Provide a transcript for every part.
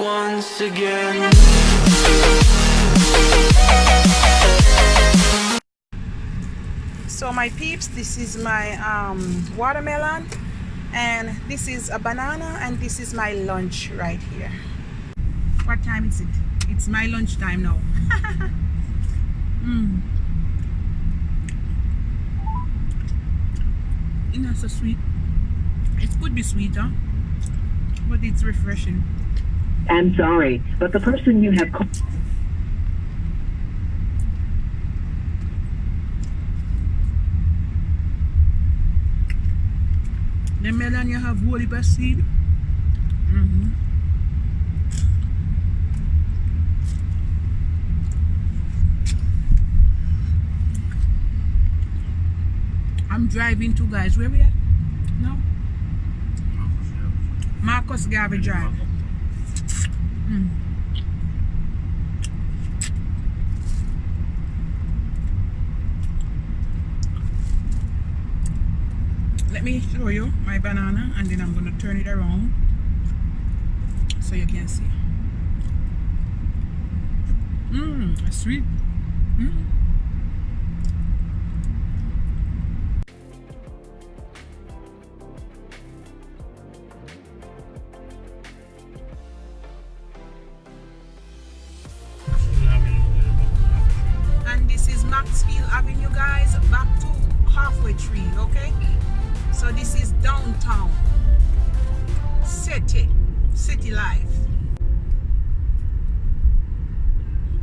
once again. So my peeps, this is my watermelon, and this is a banana, and this is my lunch right here. What time is it? It's my lunch time now. It's not so sweet. It could be sweeter, but it's refreshing. I'm sorry, but the person you have called. The melon you have whole heap of seed. I'm driving to, guys. Where we at? No? Marcus Garvey Drive. Let me show you my banana, and then I'm going to turn it around so you can see. It's sweet. And this is Maxfield Avenue, guys, back to halfway tree, okay? So this is downtown city life.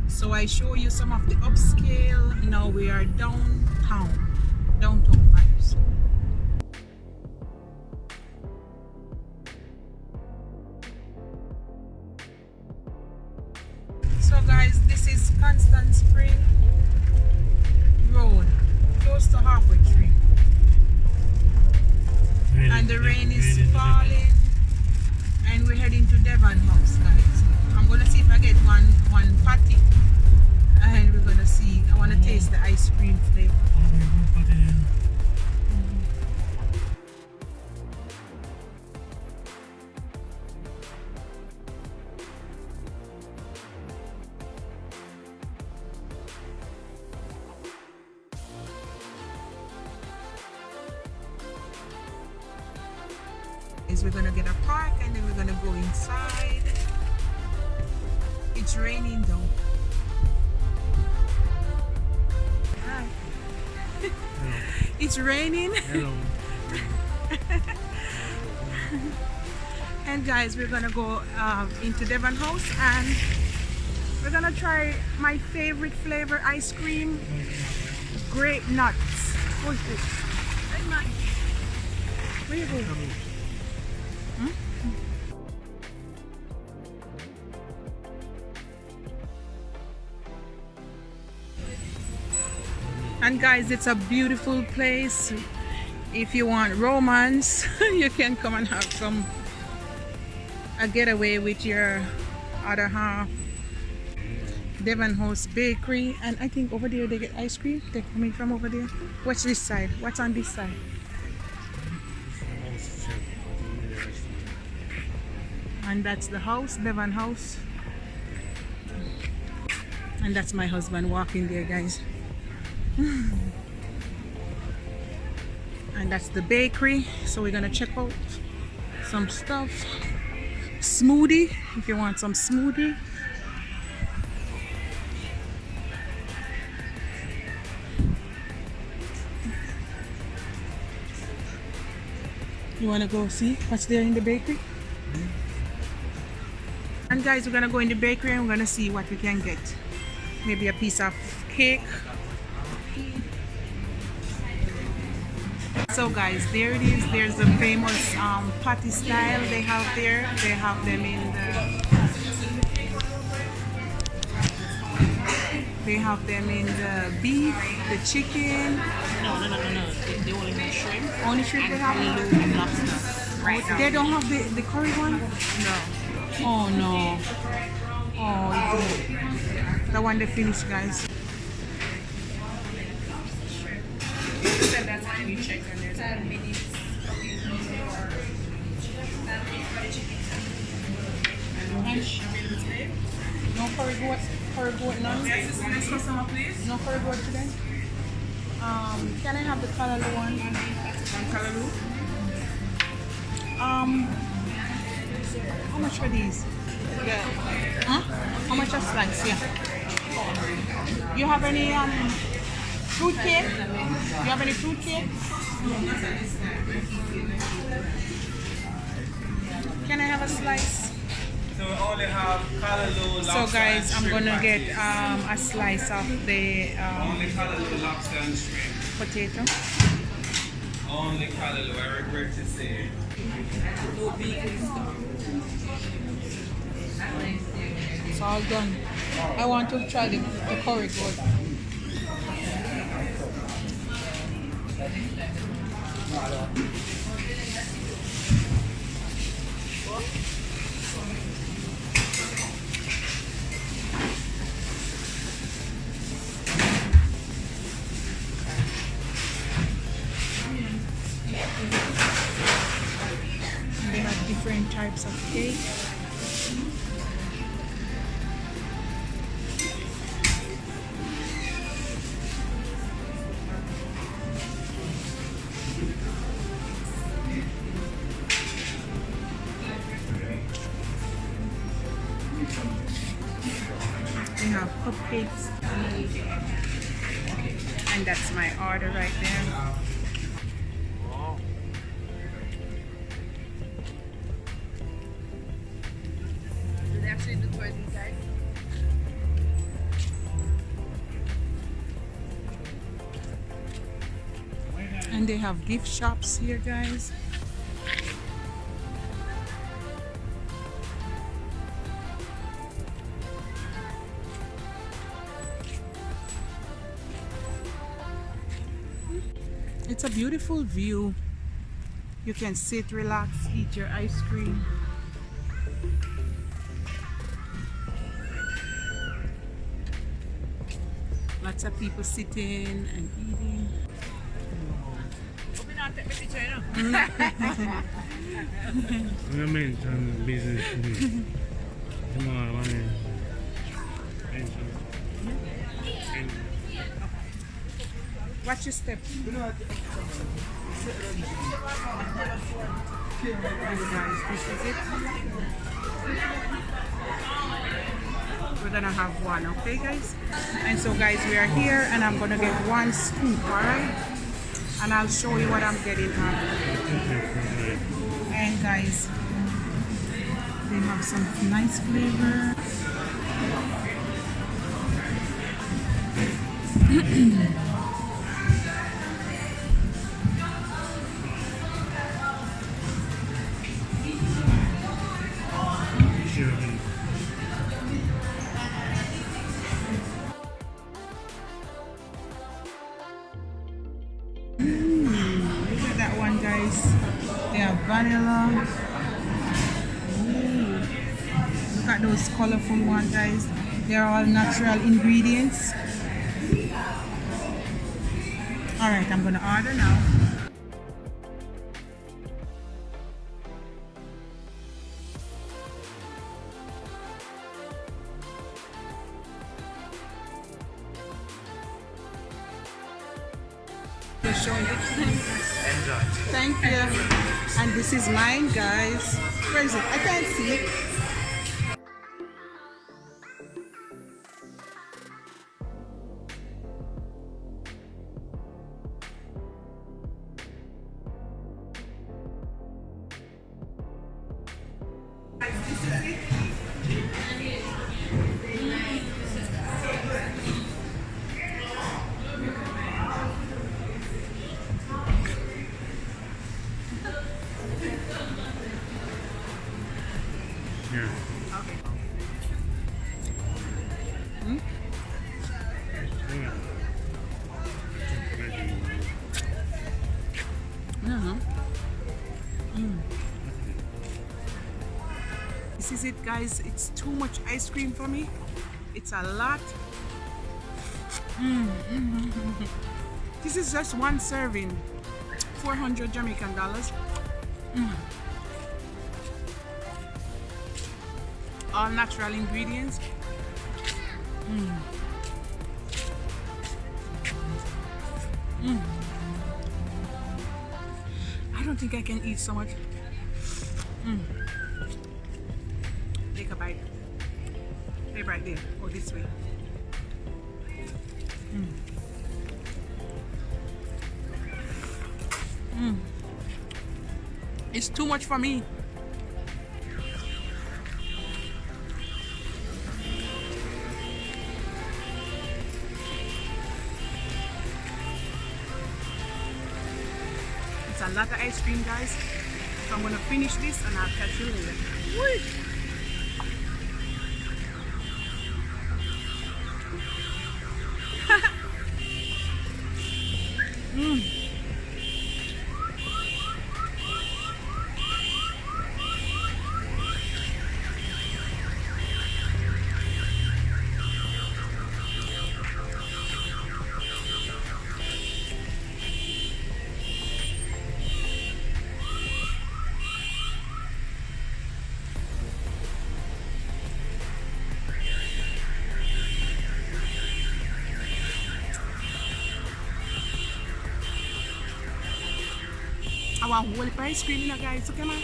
So I show you some of the upscale. Now we are downtown vibes. So guys, this is Constant Spring Road, close to halfway tree. And the rain is falling, and we're heading to Devon House, guys. I'm gonna see if I get one patty, and we're gonna see. I want to taste the ice cream flavor. We're gonna get a park, and then we're gonna go inside. It's raining though. Hi. It's raining. Hello. And guys, we're gonna go into Devon House, and we're gonna try my favorite flavor ice cream, grape nuts. What's this? Where you go? And guys, it's a beautiful place. If you want romance, you can come and have a getaway with your other half. Devon House Bakery, and I think over there they get ice cream. They're coming from over there. What's this side? What's on this side? And that's the house, Devon House. And that's my husband walking there, guys. And that's the bakery. So we're gonna check out some stuff. Smoothie, if you want some smoothie. You wanna go see what's there in the bakery? And guys, we're gonna go in the bakery and we're gonna see what we can get. Maybe a piece of cake. So guys, there it is. There's the famous patty style they have there. They have them in the beef, the chicken. No. They only have shrimp. Only shrimp they have? And lobster. Right now. They don't have the curry one? No. Oh no. Oh, the one they finished, guys. That's how you check on there's 10 minutes. And no curry goat none? Yes, this next customer, please. No curry goat today? Can I have the callaloo one? One callaloo. How much are these? Yeah. Huh? How much a slice? Yeah. You have any fruit cake? You have any fruit cake? Can I have a slice? So we only have callaloo, lobster, So guys, and I'm shrimp gonna get patties. a slice of the Only callaloo, lobster, and shrimp. potato. Only callaloo, I regret to say. It's all done. I want to try the curry goat. They have different types of cake. We have cupcakes. And that's my order right there. Do they actually do toys inside? And they have gift shops here, guys. It's a beautiful view. You can sit, relax, eat your ice cream. Lots of people sitting and eating. I mentioned business. Tomorrow, man. Watch your step. Guys, this is it. We're gonna have one, okay guys? And so guys, we are here and I'm gonna get one scoop, alright? And I'll show you what I'm getting after. And guys, they have some nice flavor. Look at that one, guys. They have vanilla. Ooh. Look at those colorful ones, guys. They're all natural ingredients. Alright, I'm gonna order now. Just showing it. Enjoy. Thank you. And this is mine, guys. Where is it? I can't see it. Yeah. This is it, guys. It's too much ice cream for me. It's a lot. This is just one serving. 400 Jamaican dollars. all natural ingredients. I don't think I can eat so much. Take a bite. Stay right there. Go this way. It's too much for me. It's a lot of ice cream, guys. So I'm gonna finish this and I'll catch you later. Whee! I want whole ice cream now, guys. Okay, man?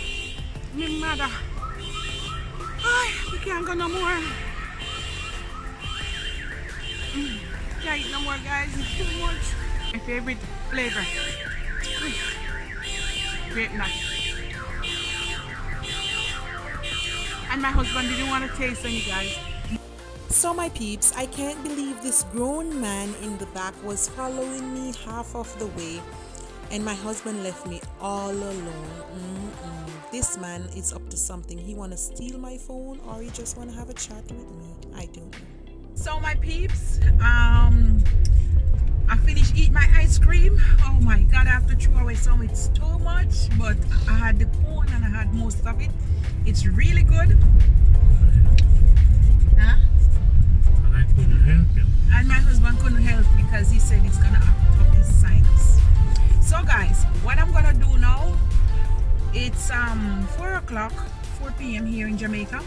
Me mother. Ay, we can't go no more. Can't eat no more, guys. It's too much. My favorite flavor. Grape nut. And my husband didn't want to taste any, guys. So my peeps, I can't believe this grown man in the back was following me half of the way. And my husband left me all alone. This man is up to something. He want to steal my phone, or he just want to have a chat with me. I don't know. So my peeps, I finished eating my ice cream. Oh my God, I have to throw away some. It's too much, but I had the cone and I had most of it. It's really good. Huh? And I couldn't help him. And my husband couldn't help because he said it's gonna act up his sinus. So guys, what I'm gonna do now, it's 4 p.m. here in Jamaica,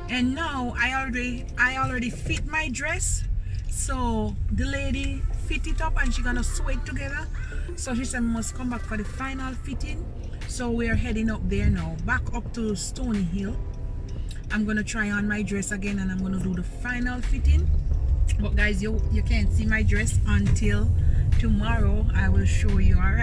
and now I already fit my dress. So the lady fit it up and she's gonna sew it together. So she said we must come back for the final fitting. So we're heading up there now, back up to Stony Hill. I'm gonna try on my dress again and I'm gonna do the final fitting. But guys, you can't see my dress until tomorrow. I will show you. All right.